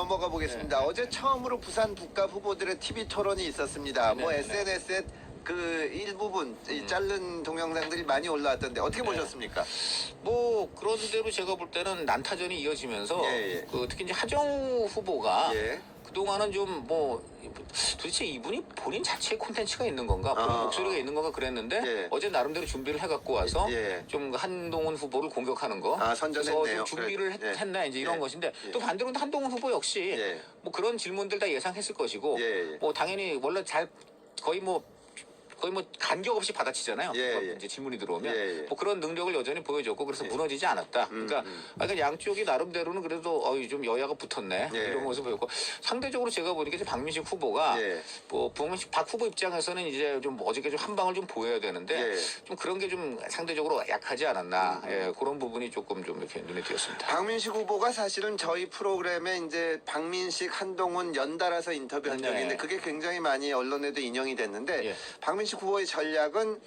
넘어가 보겠습니다. 어제 처음으로 부산 북갑 후보들의 TV 토론이 있었습니다. 뭐 SNS에 그 일부분 이 자른 동영상들이 많이 올라왔던데 어떻게 보셨습니까? 뭐 그런 대로 제가 볼 때는 난타전이 이어지면서 예. 그 특히 이제 하정우 후보가 예. 그동안은 좀 뭐 도대체 이분이 본인 자체의 콘텐츠가 있는 건가 본인 목소리가 있는 건가 그랬는데 예. 어제 나름대로 준비를 해갖고 와서 예. 좀 한동훈 후보를 공격하는 거 선전했네요. 그래서 좀 준비를 그래. 했나 이제 이런 예. 것인데 예. 또 반대로 한동훈 후보 역시 예. 뭐 그런 질문들 다 예상했을 것이고 예. 뭐 당연히 원래 거의 뭐 간격 없이 받아치잖아요. 예. 이제 질문이 들어오면 예. 뭐 그런 능력을 여전히 보여줬고 그래서 무너지지 않았다. 그러니까 양쪽이 나름대로는 그래도 좀 여야가 붙었네 예. 이런 모습을 보였고 상대적으로 제가 보니까 이제 박민식 후보가 예. 뭐 박 후보 입장에서는 이제 좀 어저께 좀 한 방을 좀 보여야 되는데 예. 좀 그런 게 좀 상대적으로 약하지 않았나 예, 그런 부분이 조금 좀 이렇게 눈에 띄었습니다. 박민식 후보가 사실은 저희 프로그램에 이제 박민식, 한동훈 연달아서 인터뷰한 적이 있는데 그게 굉장히 많이 언론에도 인용이 됐는데 예. 박민식 후보의 전략은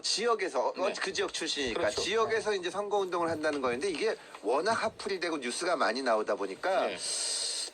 지역에서 그 지역 출신이니까 그렇죠. 지역에서 이제 선거운동을 한다는 거였는데 이게 워낙 핫플이 되고 뉴스가 많이 나오다 보니까 예.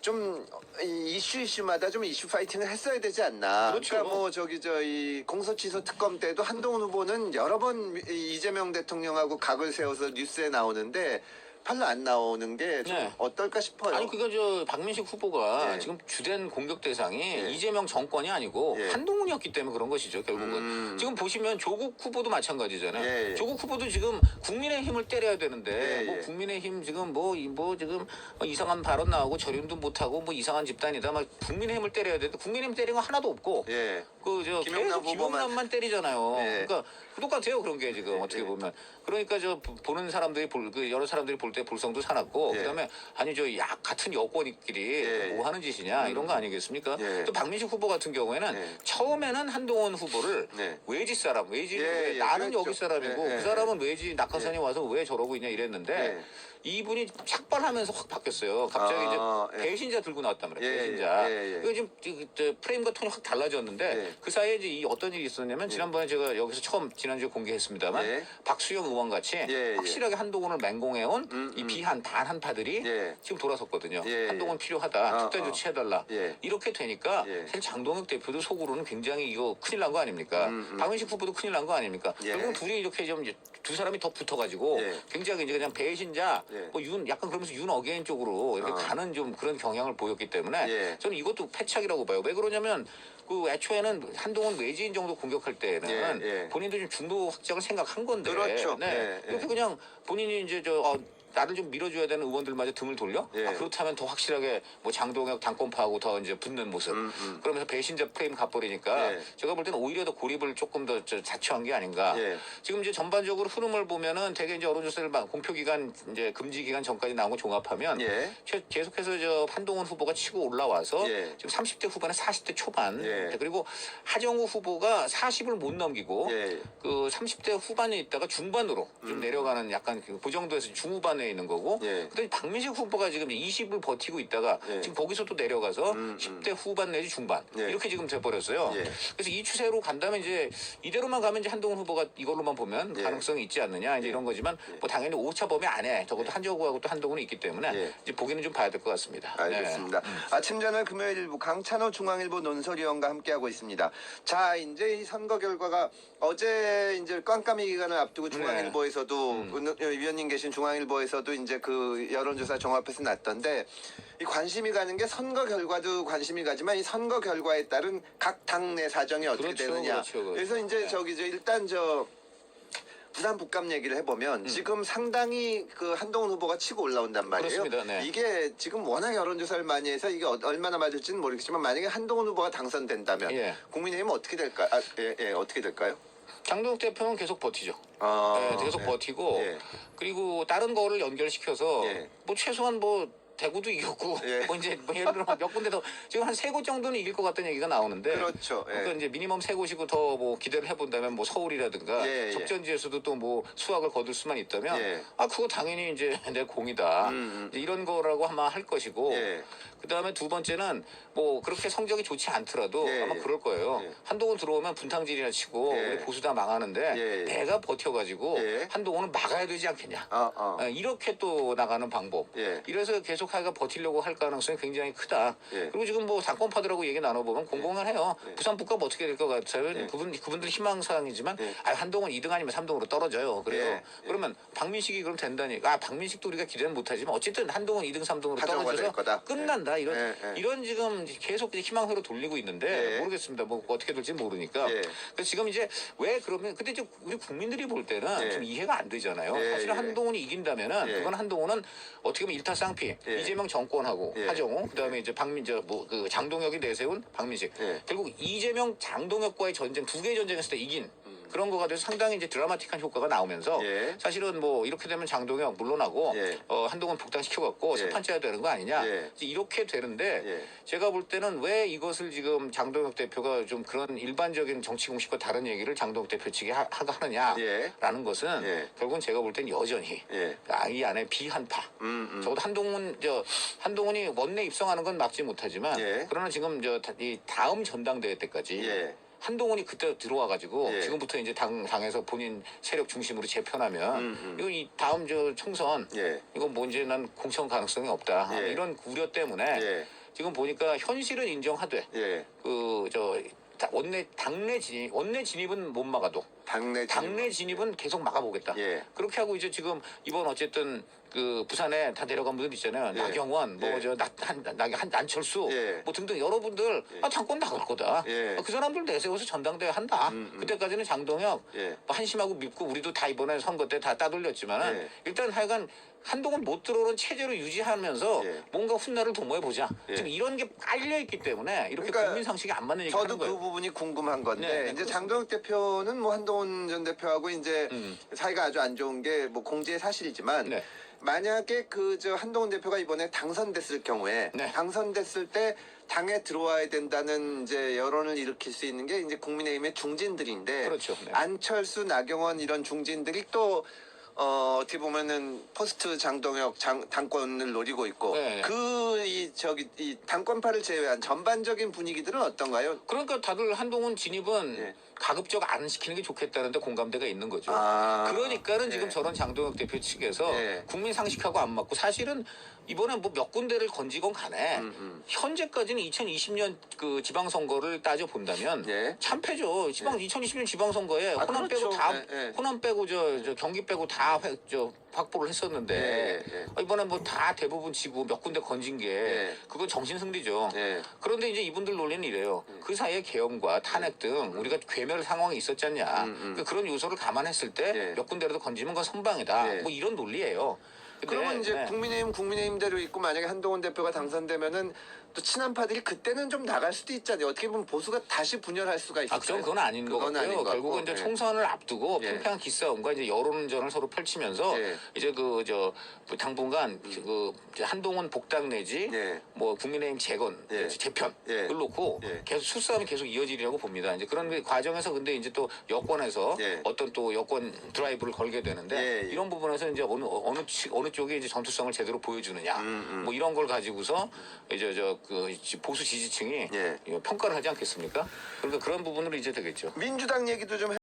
좀 이슈마다 좀 이슈 파이팅을 했어야 되지 않나. 그렇죠. 그러니까 뭐 저희 공소취소 특검 때도 한동훈 후보는 여러 번 이재명 대통령하고 각을 세워서 뉴스에 나오는데 별로 안 나오는 게 좀 어떨까 싶어요. 아니 그러니까 저 박민식 후보가 예. 지금 주된 공격 대상이 예. 이재명 정권이 아니고 예. 한동훈이었기 때문에 그런 것이죠 결국은. 지금 보시면 조국 후보도 마찬가지잖아요. 예. 조국 후보도 지금 국민의힘을 때려야 되는데 예. 뭐 국민의힘 지금 뭐 지금 이상한 발언 나오고 절윤도 못하고 뭐 이상한 집단이다 막 국민의힘을 때려야 되는데 국민의힘 때린 거 하나도 없고 예. 그저 김용남 계속 후보만. 김용남만 때리잖아요. 예. 그러니까 똑같아요 그런 게 지금 예. 어떻게 보면. 그러니까 저 보는 사람들이 여러 사람들이 볼 때 불성도 사납고 예. 그다음에 아니 저 같은 여권끼리 예. 뭐 하는 짓이냐 이런 거 아니겠습니까? 예. 또 박민식 후보 같은 경우에는 예. 처음에는 한동훈 후보를 네. 외지 사람, 외지 예. 나는 그랬죠. 여기 사람이고 예. 그 사람은 외지 낙하산이 와서 왜 저러고 있냐 이랬는데 예. 이분이 착발하면서 확 바뀌었어요. 갑자기 이제 배신자 들고 나왔단 말이에요. 예. 배신자. 예. 이거 지금 저 프레임과 톤이 확 달라졌는데 예. 그 사이에 이제 어떤 일이 있었냐면 지난번에 제가 여기서 지난주에 공개했습니다만 예. 박수영 의원 같이 예. 확실하게 한동훈을 맹공해온 이 비한 단 한파들이 예. 지금 돌아섰거든요. 예. 한동훈 필요하다. 특단 조치해달라. 예. 이렇게 되니까 예. 사실 장동혁 대표도 속으로는 굉장히 이거 큰일 난 거 아닙니까? 박민식 후보도 큰일 난 거 아닙니까? 예. 결국 둘이 이렇게 좀 이제 두 사람이 더 붙어가지고 예. 굉장히 이제 그냥 배신자 예. 뭐 약간 그러면서 윤 어게인 쪽으로 이렇게 가는 좀 그런 경향을 보였기 때문에 예. 저는 이것도 패착이라고 봐요. 왜 그러냐면 그 애초에는 한동훈 외지인 정도 공격할 때는 예. 본인도 좀 중도 확장을 생각한 건데 그렇죠. 네. 예. 이렇게 그냥 본인이 이제 나를 좀 밀어줘야 되는 의원들마저 등을 돌려? 예. 그렇다면 더 확실하게 뭐 장동혁 당권파하고 더 이제 붙는 모습. 그러면서 배신자 프레임 가버리니까 예. 제가 볼 때는 오히려 더 고립을 조금 더 자초한 게 아닌가. 예. 지금 이제 전반적으로 흐름을 보면은 되게 이제 언론조사를 공표 기간 이제 금지 기간 전까지 나온 거 종합하면 예. 계속해서 저 한동훈 후보가 치고 올라와서 예. 지금 30대 후반에 40대 초반. 예. 그리고 하정우 후보가 40을 못 넘기고 예. 그 30대 후반에 있다가 중반으로 좀 내려가는 약간 그 정도에서 중후반에 있는 거고 예. 그다음에 박민식 후보가 지금 20을 버티고 있다가 예. 지금 거기서 또 내려가서 10대 후반 내지 중반 예. 이렇게 지금 돼버렸어요. 예. 그래서 이 추세로 간다면 이제 이대로만 가면 이제 한동훈 후보가 이걸로만 보면 예. 가능성이 있지 않느냐 이제 이런 거지만 뭐 당연히 오차 범위 안에 적어도 한정우하고 또 한동훈이 있기 때문에 예. 이제 보기는 좀 봐야 될 것 같습니다. 알겠습니다. 네. 아침 저널 금요일 일부 강찬호 중앙일보 논설위원과 함께하고 있습니다. 자, 이제 이 선거 결과가 어제 이제 깜깜이 기간을 앞두고 중앙일보에서도 위원님 계신 중앙일보에서도 이제 그 여론조사 종합해서 났던데 이 관심이 가는 게 선거 결과도 관심이 가지만 이 선거 결과에 따른 각 당내 사정이 어떻게 그렇죠, 되느냐. 그렇죠. 그래서 이제 일단 부산 북감 얘기를 해보면 지금 상당히 그 한동훈 후보가 치고 올라온단 말이에요. 그렇습니다. 네. 이게 지금 워낙 여론조사를 많이 해서 이게 얼마나 맞을지는 모르겠지만 만약에 한동훈 후보가 당선된다면 예. 국민의힘은 어떻게 될까? 어떻게 될까요? 장동혁 대표는 계속 버티죠. 계속 예. 버티고 예. 그리고 다른 거를 연결시켜서 예. 뭐 최소한 뭐 대구도 이겼고 예. 뭐 이제 뭐 예를 들어 몇 군데 더 지금 한 3곳 정도는 이길 것 같다는 얘기가 나오는데 그렇죠. 예. 그러니까 이제 미니멈 3곳이고 더 뭐 기대를 해본다면 뭐 서울이라든가 예. 접전지에서도 또 뭐 수확을 거둘 수만 있다면 예. 그거 당연히 이제 내 공이다 이제 이런 거라고 아마 할 것이고 예. 그다음에 두 번째는 뭐 그렇게 성적이 좋지 않더라도 예. 아마 그럴 거예요. 예. 한동훈 들어오면 분탕질이나 치고 예. 우리 보수 다 망하는데 예. 내가 버텨가지고 예. 한동훈은 막아야 되지 않겠냐. 이렇게 또 나가는 방법. 예. 이래서 계속 계속 하가 버티려고 할 가능성이 굉장히 크다. 예. 그리고 지금 뭐 당권파들하고 얘기 나눠보면 공공연해요. 예. 부산 북가 뭐 어떻게 될 것 같아요? 예. 그분들 희망사항이지만 예. 한동훈 2등 아니면 3등으로 떨어져요. 그래요. 예. 그러면 박민식이 그럼 된다니까. 박민식도 우리가 기대는 못하지만 어쨌든 한동훈 2등 3등으로 하정우가 될 떨어져서 거다. 끝난다. 이런 예. 예. 이런 지금 계속 이제 희망회로 돌리고 있는데 예. 모르겠습니다. 뭐 어떻게 될지 모르니까. 예. 그래서 지금 이제 왜 그러면 근데 이제 우리 국민들이 볼 때는 예. 좀 이해가 안 되잖아요. 예. 사실 예. 한동훈이 이긴다면은 예. 그건 한동훈은 어떻게 보면 일타쌍피 예. 이재명 정권하고 예. 하정우 그다음에 이제 박민저 뭐 그 장동혁이 내세운 박민식 예. 결국 이재명 장동혁과의 전쟁 두 개의 전쟁에서 다 이긴 그런 거가 돼서 상당히 이제 드라마틱한 효과가 나오면서 예. 사실은 뭐 이렇게 되면 장동혁 물러나고 예. 한동훈 복당시켜갖고 예. 세 판째야 되는 거 아니냐 예. 이제 이렇게 되는데 예. 제가 볼 때는 왜 이것을 지금 장동혁 대표가 좀 그런 일반적인 정치 공식과 다른 얘기를 장동혁 대표 측이 하느냐라는 예. 것은 예. 결국은 제가 볼 땐 여전히 예. 이 안에 비한파 적어도 한동훈이 원내 입성하는 건 막지 못하지만 예. 그러나 지금 이 다음 전당대회 때까지 예. 한동훈이 그때 들어와가지고 예. 지금부터 이제 당에서 본인 세력 중심으로 재편하면 이거 이 다음 총선 예. 이거 뭐 이제 난 공천 가능성이 없다 예. 이런 우려 때문에 예. 지금 보니까 현실은 인정하되 예. 당내 진입은 못 막아도 당내 진입은 계속 막아보겠다. 예. 그렇게 하고 이제 지금 이번 어쨌든 그 부산에 다 내려간 분들 있잖아요. 예. 나경원, 예. 안철수, 예. 뭐 등등 여러분들 당권 나갈 거다. 예. 그 사람들 내세워서 전당대회 한다. 그때까지는 장동혁 예. 뭐 한심하고 밉고 우리도 다 이번에 선거 때 다 따돌렸지만은 예. 일단 하여간 한동안 못 들어오는 체제로 유지하면서 예. 뭔가 훗날을 도모해 보자. 예. 지금 이런 게 깔려 있기 때문에 이렇게 그러니까 국민 상식이 안 맞는 얘기 저도 하는 그 거예요. 부분이 궁금한 건데 네, 네, 이제 그렇습니다. 장동혁 대표는 뭐 한동훈 전 대표하고 이제 사이가 아주 안 좋은 게 뭐 공지의 사실이지만 네. 만약에 한동훈 대표가 이번에 당선됐을 경우에 네. 당선됐을 때 당에 들어와야 된다는 이제 여론을 일으킬 수 있는 게 이제 국민의힘의 중진들인데 그렇죠. 네. 안철수, 나경원 이런 중진들이 또 어떻게 보면은 포스트 장동혁 당권을 노리고 있고 네. 이 당권파를 제외한 전반적인 분위기들은 어떤가요? 그러니까 다들 한동훈 진입은 예. 가급적 안 시키는 게 좋겠다는데 공감대가 있는 거죠. 아, 그러니까는 지금 예. 저런 장동혁 대표 측에서 예. 국민 상식하고 안 맞고 사실은 이번에 뭐 몇 군데를 건지건 간에 현재까지는 2020년 그 지방선거를 따져 본다면 예. 참패죠. 2020년 지방선거에 아, 호남 그렇죠. 빼고 다 예, 예. 호남 빼고 저 경기 빼고 다 확보를 했었는데 예, 예. 이번에 뭐 다 대부분 지고 몇 군데 건진 게 예. 그건 정신 승리죠. 예. 그런데 이제 이분들 논리는 이래요. 그 사이에 계엄과 탄핵 등 우리가 괴멸 상황이 있었지 않냐. 그러니까 그런 요소를 감안했을 때 예. 몇 군데라도 건지면 그건 선방이다. 예. 뭐 이런 논리예요. 근데, 그러면 이제 네. 국민의힘대로 있고 만약에 한동훈 대표가 당선되면은 또 친한파들이 그때는 좀 나갈 수도 있잖아요. 어떻게 보면 보수가 다시 분열할 수가 있어요. 그건 아닌 것 그건 아닌 같고요. 것 결국은 같고. 이제 예. 총선을 앞두고 예. 팽팽한 기싸움과 이제 여론전을 서로 펼치면서 예. 이제 당분간 이제 한동훈 복당 내지 예. 뭐 국민의힘 재건 예. 재편을 예. 놓고 예. 계속 수싸움이 계속 이어지리라고 봅니다. 이제 그런 과정에서 근데 이제 또 여권에서 예. 어떤 또 여권 드라이브를 걸게 되는데 예. 이런 부분에서 이제 어느 쪽에 이제 전투성을 제대로 보여주느냐 뭐 이런 걸 가지고서 이제 보수 지지층이 예. 평가를 하지 않겠습니까? 그러니까 그런 부분으로 이제 되겠죠. 민주당 얘기도 좀